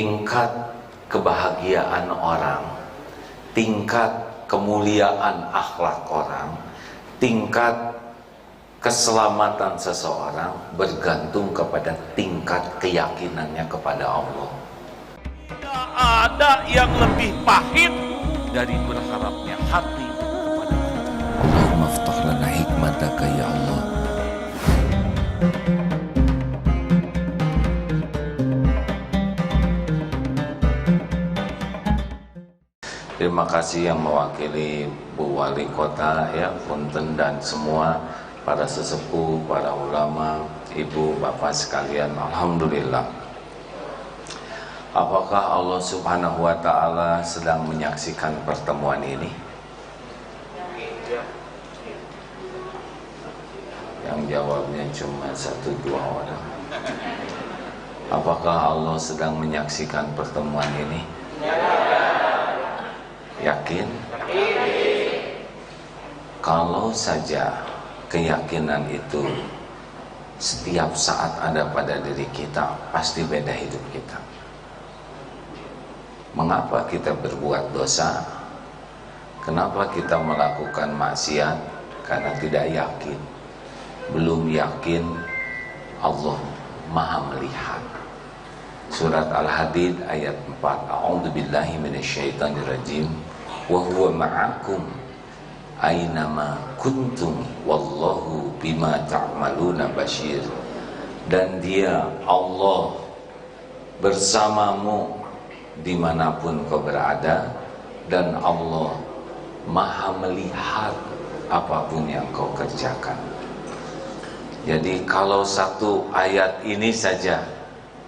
tingkat kebahagiaan orang, tingkat kemuliaan akhlak orang, tingkat keselamatan seseorang bergantung kepada tingkat keyakinannya kepada Allah. Tidak ada yang lebih pahit dari berharapnya hati kepada Allah. Allahumma aftah lana hikmataka ya Allah. Terima kasih yang mewakili Bu Wali Kota ya, Punten dan semua para sesepuh, para ulama, ibu, bapak sekalian. Alhamdulillah. Apakah Allah Subhanahu wa Ta'ala sedang menyaksikan pertemuan ini? Yang jawabnya cuma 1-2 orang. Apakah Allah sedang menyaksikan pertemuan ini? Yakin? Kalau saja keyakinan itu setiap saat ada pada diri kita, pasti beda hidup kita. Mengapa kita berbuat dosa? Kenapa kita melakukan maksiat? Karena tidak yakin. Belum yakin Allah Maha melihat. Surat Al-Hadid ayat 4. A'udzubillahi minasyaitonirrajim. Wa huwa ma'akum aynama kuntum wallahu bima ta'maluna basyir. Dan dia Allah bersamamu dimanapun kau berada, dan Allah Maha melihat apapun yang kau kerjakan. Jadi kalau satu ayat ini saja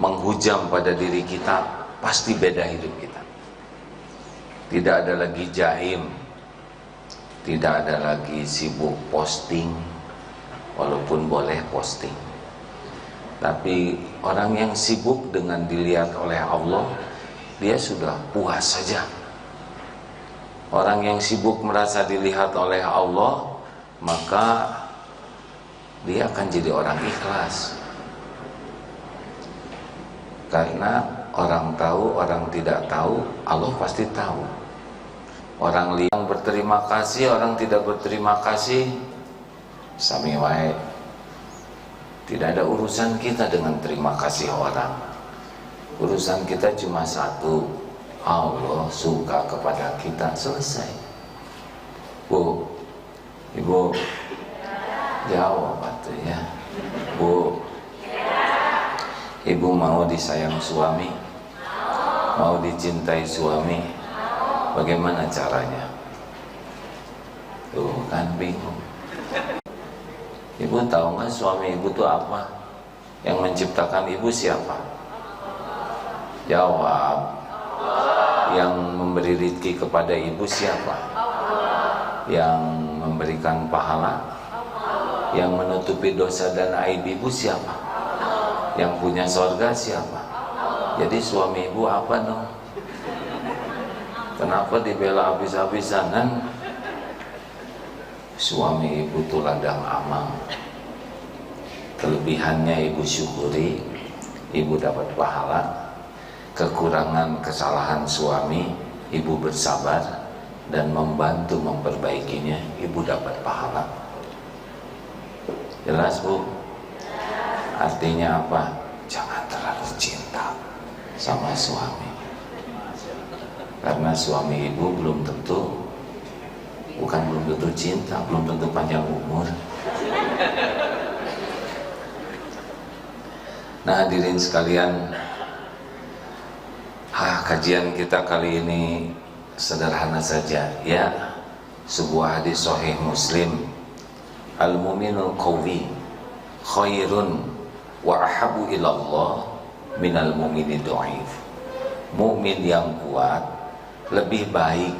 menghujam pada diri kita, pasti beda hidup kita. Tidak ada lagi jaim, tidak ada lagi sibuk posting, walaupun boleh posting. Tapi orang yang sibuk dengan dilihat oleh Allah, dia sudah puas saja. Orang yang sibuk merasa dilihat oleh Allah, maka dia akan jadi orang ikhlas. Karena orang tahu, orang tidak tahu, Allah pasti tahu. Orang yang berterima kasih, orang tidak berterima kasih, sami wae. Tidak ada urusan kita dengan terima kasih orang. Urusan kita cuma satu, Allah suka kepada kita, selesai. Bu, ibu jawab atuh ya. Bu, ibu mau disayang suami? Mau dicintai suami? Bagaimana caranya? Tuh kan bingung. Ibu tahu nggak suami ibu itu apa? Yang menciptakan ibu siapa? Jawab. Yang memberi rezeki kepada ibu siapa? Yang memberikan pahala? Yang menutupi dosa dan aib ibu siapa? Yang punya surga siapa? Jadi suami ibu apa dong? Kenapa dibela habis-habisan kan? Suami ibu itu ladang amal. Kelebihannya ibu syukuri, ibu dapat pahala. Kekurangan kesalahan suami, ibu bersabar dan membantu memperbaikinya, ibu dapat pahala. Jelas bu? Artinya apa? Jangan terlalu cinta sama suami. Karena suami ibu belum tentu, bukan belum tentu cinta, belum tentu panjang umur. Nah hadirin sekalian, kajian kita kali ini sederhana saja ya. Sebuah hadis sahih Muslim, al-mu'minul qawi khairun wa ahabu ilallah minal mu'mini dhaif. Mukmin yang kuat lebih baik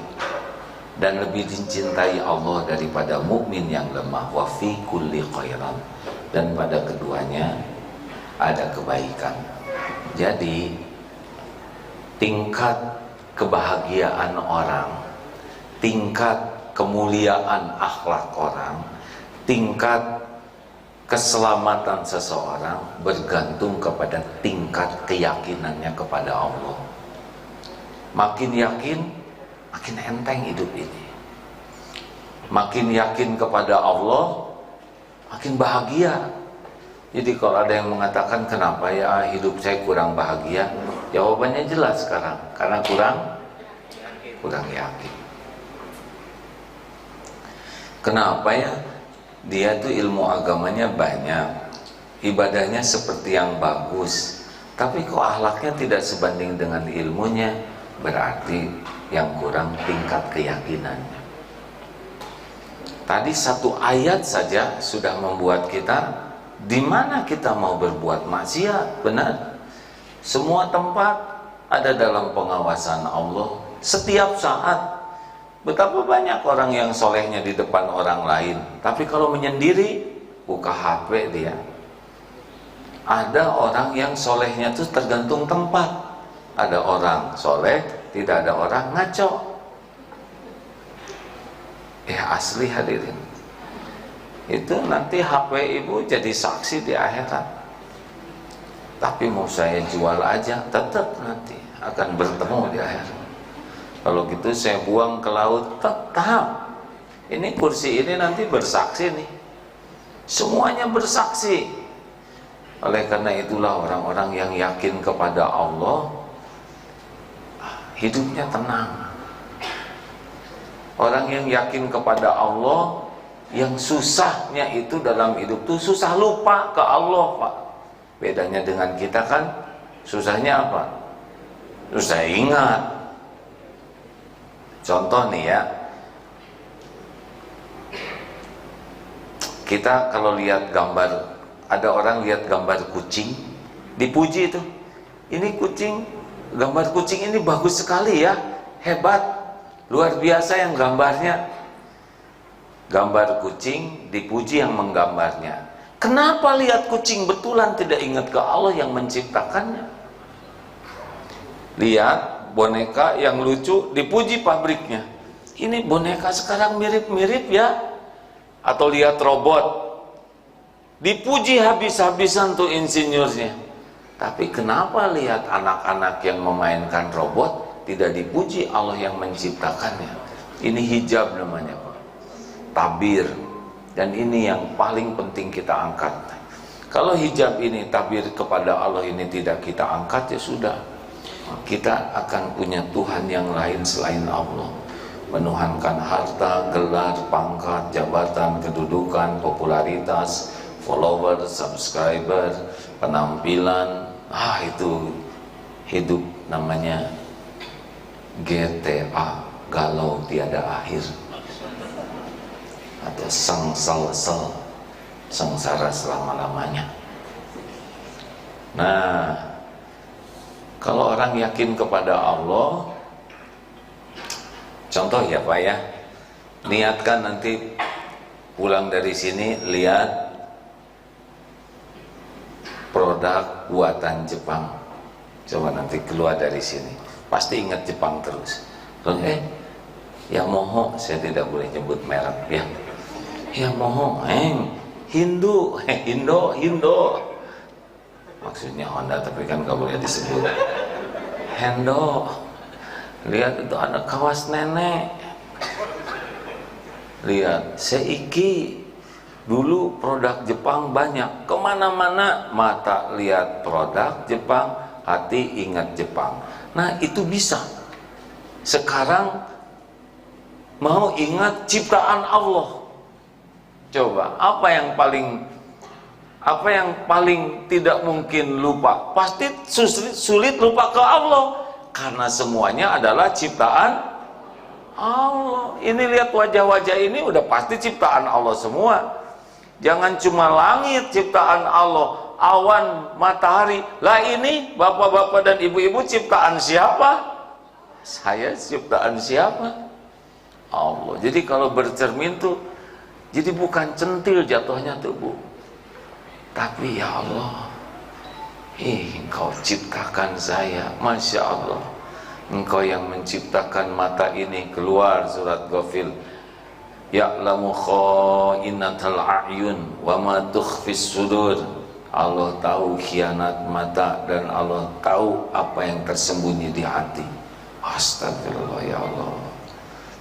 dan lebih dicintai Allah daripada mukmin yang lemah. Wa fi kulli khairan, dan pada keduanya ada kebaikan. Jadi tingkat kebahagiaan orang, tingkat kemuliaan akhlak orang, tingkat keselamatan seseorang bergantung kepada tingkat keyakinannya kepada Allah. Makin yakin, makin enteng hidup ini. Makin yakin kepada Allah, makin bahagia. Jadi kalau ada yang mengatakan kenapa ya hidup saya kurang bahagia, jawabannya jelas sekarang, karena kurang yakin. Kenapa ya? Dia tuh ilmu agamanya banyak, ibadahnya seperti yang bagus, tapi kok akhlaknya tidak sebanding dengan ilmunya, berarti yang kurang tingkat keyakinannya. Tadi satu ayat saja sudah membuat kita, di mana kita mau berbuat maksiat, benar? Semua tempat ada dalam pengawasan Allah, setiap saat. Betapa banyak orang yang solehnya di depan orang lain, tapi kalau menyendiri, buka HP dia. Ada orang yang solehnya itu tergantung tempat. Ada orang soleh, tidak ada orang ngaco. Asli hadirin. Itu nanti HP ibu jadi saksi di akhirat. Tapi mau saya jual aja, tetap nanti akan bertemu di akhirat. Kalau gitu saya buang ke laut, tetap. Ini kursi ini nanti bersaksi nih. Semuanya bersaksi. Oleh karena itulah orang-orang yang yakin kepada Allah, hidupnya tenang. Orang yang yakin kepada Allah, yang susahnya itu dalam hidup tuh susah lupa ke Allah, Pak. Bedanya dengan kita kan, susahnya apa? Susah ingat. Contoh nih ya, kita kalau lihat gambar, ada orang lihat gambar kucing, dipuji itu, ini kucing, gambar kucing ini bagus sekali ya, hebat, luar biasa yang gambarnya. Gambar kucing dipuji yang menggambarnya. Kenapa lihat kucing betulan tidak ingat ke Allah yang menciptakannya? Lihat boneka yang lucu dipuji pabriknya. Ini boneka sekarang mirip-mirip ya. Atau lihat robot dipuji habis-habisan tuh insinyurnya. Tapi kenapa lihat anak-anak yang memainkan robot tidak dipuji Allah yang menciptakannya? Ini hijab namanya, Pak. Tabir. Dan ini yang paling penting kita angkat. Kalau hijab ini, tabir kepada Allah ini tidak kita angkat, ya sudah, kita akan punya Tuhan yang lain selain Allah. Menuhankan harta, gelar, pangkat, jabatan, kedudukan, popularitas, follower, subscriber, penampilan. Itu hidup namanya GTA, galau tiada akhir. Atau sengsel, sengsara selama-lamanya. Nah, kalau orang yakin kepada Allah, contoh ya Pak ya, niatkan nanti pulang dari sini lihat produk buatan Jepang. Coba nanti keluar dari sini, pasti ingat Jepang terus. Yamaha, saya tidak boleh nyebut merek ya. Yamaha, Hindu, Indo. Maksudnya Honda, tapi kan gak boleh disebut. Hendo, lihat itu ada kawas nenek. Lihat Seiki, dulu produk Jepang banyak. Kemana-mana mata lihat produk Jepang, hati ingat Jepang. Nah itu bisa. Sekarang mau ingat ciptaan Allah. Coba, apa yang paling tidak mungkin lupa? Pasti sulit lupa ke Allah, karena semuanya adalah ciptaan Allah. Ini lihat wajah-wajah ini udah pasti ciptaan Allah semua. Jangan cuma langit ciptaan Allah, awan, matahari. Lah ini bapak-bapak dan ibu-ibu ciptaan siapa? Saya ciptaan siapa? Allah. Jadi kalau bercermin tuh, jadi bukan centil jatuhnya tuh Bu, tapi ya Allah, Engkau ciptakan saya, Masya Allah. Engkau yang menciptakan mata ini. Keluar surat Ghafir, ya'lamu kha'inatal a'yun wa ma tukhfis sudur. Allah tahu khianat mata dan Allah tahu apa yang tersembunyi di hati. Astagfirullah, ya Allah,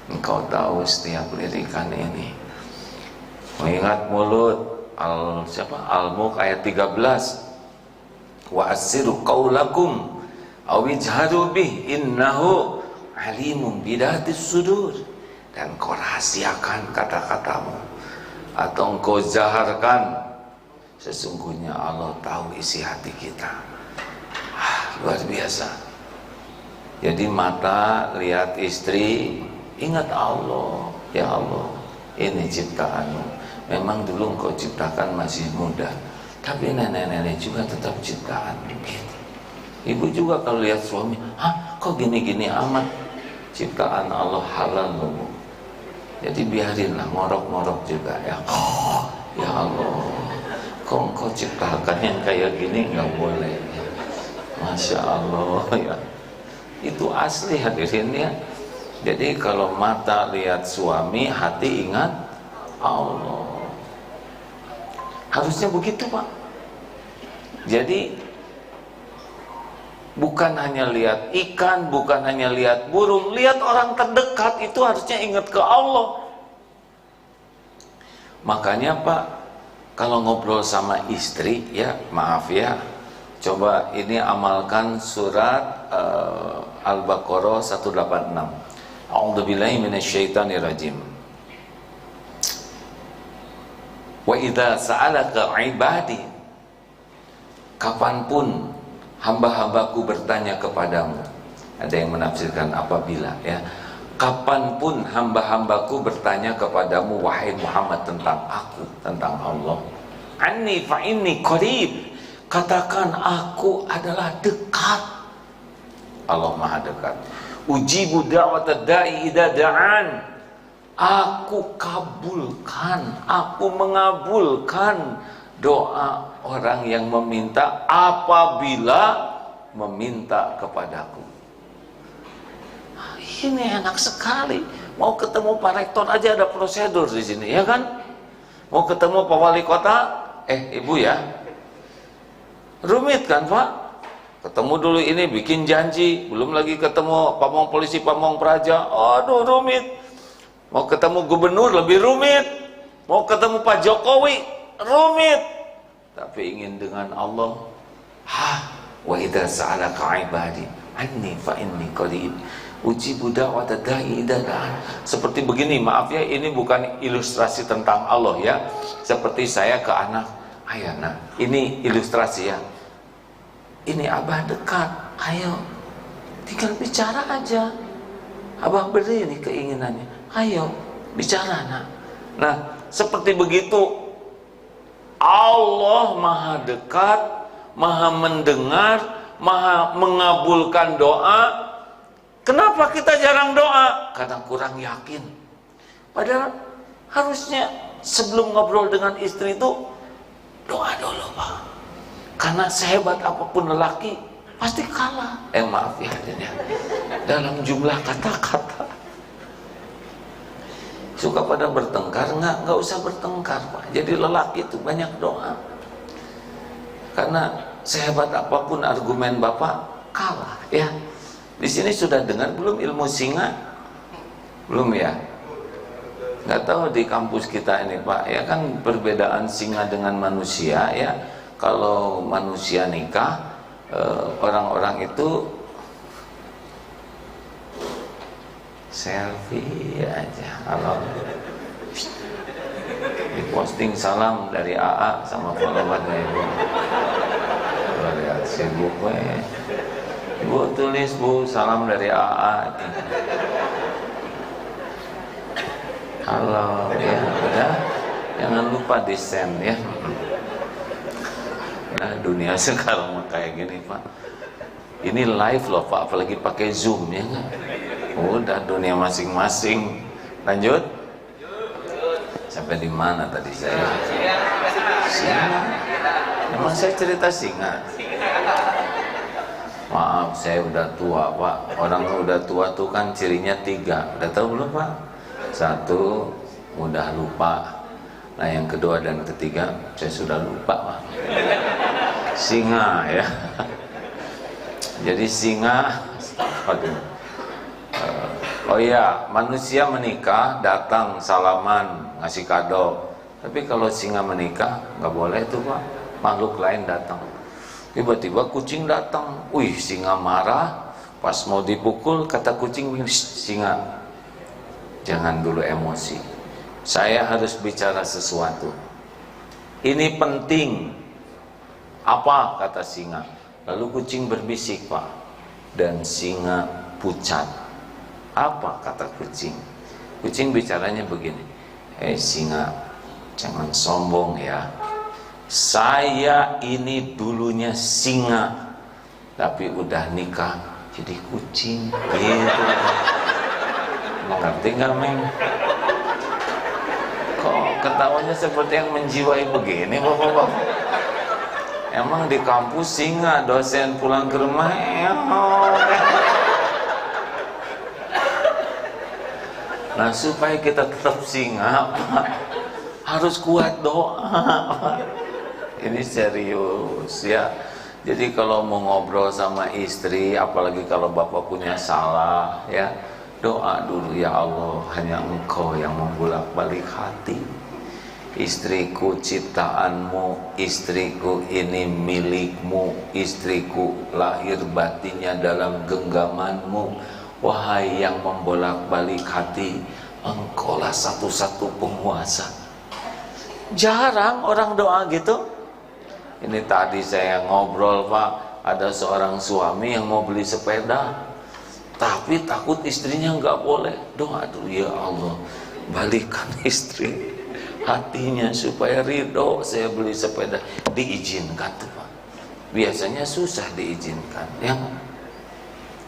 Engkau tahu setiap lirikan ini. Mengingat mulut, Al-Mulk ayat 13, wa asiru qaulakum awijharu bih innahu alimun bidatis sudur. Dan kau rahasiakan kata-katamu atau engkau zaharkan, sesungguhnya Allah tahu isi hati kita. Luar biasa. Jadi mata lihat istri, ingat Allah. Ya Allah, ini ciptaanmu. Memang dulu engkau ciptakan masih muda, tapi nenek-nenek juga tetap ciptaan. Gitu. Ibu juga kalau lihat suami, kok gini-gini amat, ciptaan Allah halal loh. Jadi biarinlah ngorok-ngorok juga ya. Ya Allah, kok engkau ciptakan yang kayak gini, nggak boleh. Masya Allah ya. Itu asli hadirin ya. Jadi kalau mata lihat suami, hati ingat Allah. Harusnya begitu Pak. Jadi bukan hanya lihat ikan, bukan hanya lihat burung, lihat orang terdekat itu harusnya ingat ke Allah. Makanya Pak, kalau ngobrol sama istri ya, maaf ya, coba ini amalkan surat Al-Baqarah 186. A'udzubillahi minasyaitonirrajim. Wa idza sa'alaka 'ibadi, kapanpun hamba-hambaku bertanya kepadamu. Ada yang menafsirkan apabila ya. Kapanpun hamba-hambaku bertanya kepadamu wahai Muhammad tentang aku, tentang Allah. Anni fa inni qarib. Katakan aku adalah dekat. Allah Maha dekat. Ujibu da'watad da'i idza da'an. Aku kabulkan, aku mengabulkan doa orang yang meminta apabila meminta kepadaku. Ini enak sekali. Mau ketemu Pak Rektor aja ada prosedur di sini, ya kan? Mau ketemu Pak Wali Kota, Ibu ya, rumit kan Pak? Ketemu dulu ini bikin janji, belum lagi ketemu Pamong Polisi, Pamong Praja, aduh rumit. Mau ketemu gubernur lebih rumit. Mau ketemu Pak Jokowi rumit. Tapi ingin dengan Allah, wa idza sa'alaka 'ibadi anni fa inni qarib ujibu da'watad da'i idza da'an. Seperti begini, maaf ya, ini bukan ilustrasi tentang Allah ya. Seperti saya ke anak, ayo nak, ini ilustrasi ya. Ini Abah dekat, ayo tinggal bicara aja. Abah beri ini keinginannya, ayo bicara nak. Nah seperti begitu, Allah Maha dekat, Maha mendengar, Maha mengabulkan doa. Kenapa kita jarang doa? Karena kurang yakin. Padahal harusnya sebelum ngobrol dengan istri itu doa dulu Pak. Karena sehebat apapun lelaki pasti kalah. Maaf ya, dalam jumlah kata-kata. Suka pada bertengkar, nggak usah bertengkar Pak. Jadi lelaki itu banyak doa. Karena sehebat apapun argumen Bapak kalah ya. Di sini sudah dengar belum ilmu singa? Belum ya? Nggak tahu di kampus kita ini Pak, ya kan perbedaan singa dengan manusia ya. Kalau manusia nikah, orang-orang itu selfie aja. Kalau diposting salam dari AA sama followernya Ibu. Lihat sibuk Ibu tulis Bu, salam dari AA. Halo ya, udah jangan lupa di send ya. Nah dunia sekarang kayak gini Pak. Ini live loh Pak, apalagi pakai Zoom ya kan. Udah dunia masing-masing. Lanjut. Sampai di mana tadi saya? Singa. Emang saya cerita singa. Maaf, saya udah tua Pak. Orang udah tua tuh kan cirinya 3. Udah tahu belum Pak? 1, mudah lupa. Nah yang kedua dan ketiga saya sudah lupa Pak. Singa ya. Jadi singa, oh iya, manusia menikah datang salaman ngasih kado. Tapi kalau singa menikah nggak boleh tuh Pak, makhluk lain datang. Tiba-tiba kucing datang, wih singa marah, pas mau dipukul kata kucing, singa jangan dulu emosi, saya harus bicara sesuatu, ini penting. Apa kata singa? Lalu kucing berbisik Pak, dan singa pucat. Apa kata kucing? Kucing bicaranya begini, singa jangan sombong ya, saya ini dulunya singa tapi udah nikah jadi kucing gitu. Mengerti nggak Meng? Kok ketawanya seperti yang menjiwai begini bapak-bapak? Emang di kampus singa, dosen pulang ke rumah Nah supaya kita tetap singa harus kuat doa. Ini serius ya. Jadi kalau mau ngobrol sama istri, apalagi kalau bapak punya salah ya, doa dulu, ya Allah, hanya Engkau yang membolak-balik hati. Istriku ciptaanmu, istriku ini milikmu, istriku lahir batinnya dalam genggamanmu. Wahai yang membolak-balik hati, Engkaulah satu-satu penguasa. Jarang orang doa gitu. Ini tadi saya ngobrol Pak, ada seorang suami yang mau beli sepeda, tapi takut istrinya nggak boleh. Doa dulu, ya Allah, balikan istri hatinya supaya ridho saya beli sepeda. Diizinkan tuh Pak. Biasanya susah diizinkan, ya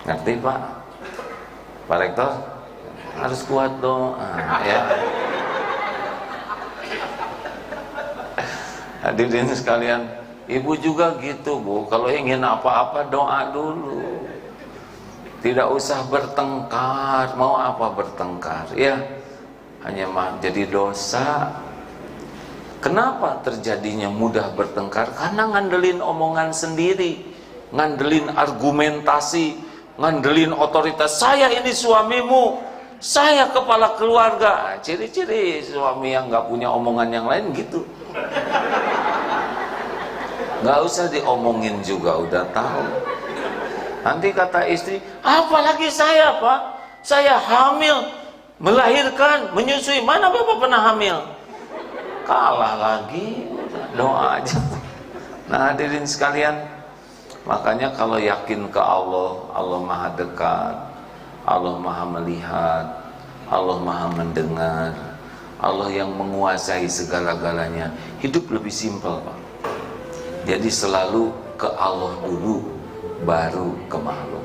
ngerti Pak? Pak Rektor harus kuat doa ya. Hadirin sekalian, ibu juga gitu Bu, kalau ingin apa-apa doa dulu, tidak usah bertengkar. Mau apa bertengkar ya, hanya jadi dosa. Kenapa terjadinya mudah bertengkar? Karena ngandelin omongan sendiri, ngandelin argumentasi, ngandelin otoritas. Saya ini suamimu, saya kepala keluarga. Ciri-ciri suami yang nggak punya omongan yang lain gitu. Nggak usah diomongin juga udah tahu. Nanti kata istri, apalagi saya Pak, saya hamil, melahirkan, menyusui, mana Bapak pernah hamil? Kalah lagi, doa aja. Nah hadirin sekalian, makanya kalau yakin ke Allah, Allah maha dekat, Allah maha melihat, Allah maha mendengar, Allah yang menguasai segala-galanya. Hidup lebih simpel Pak. Jadi selalu ke Allah dulu, baru ke makhluk.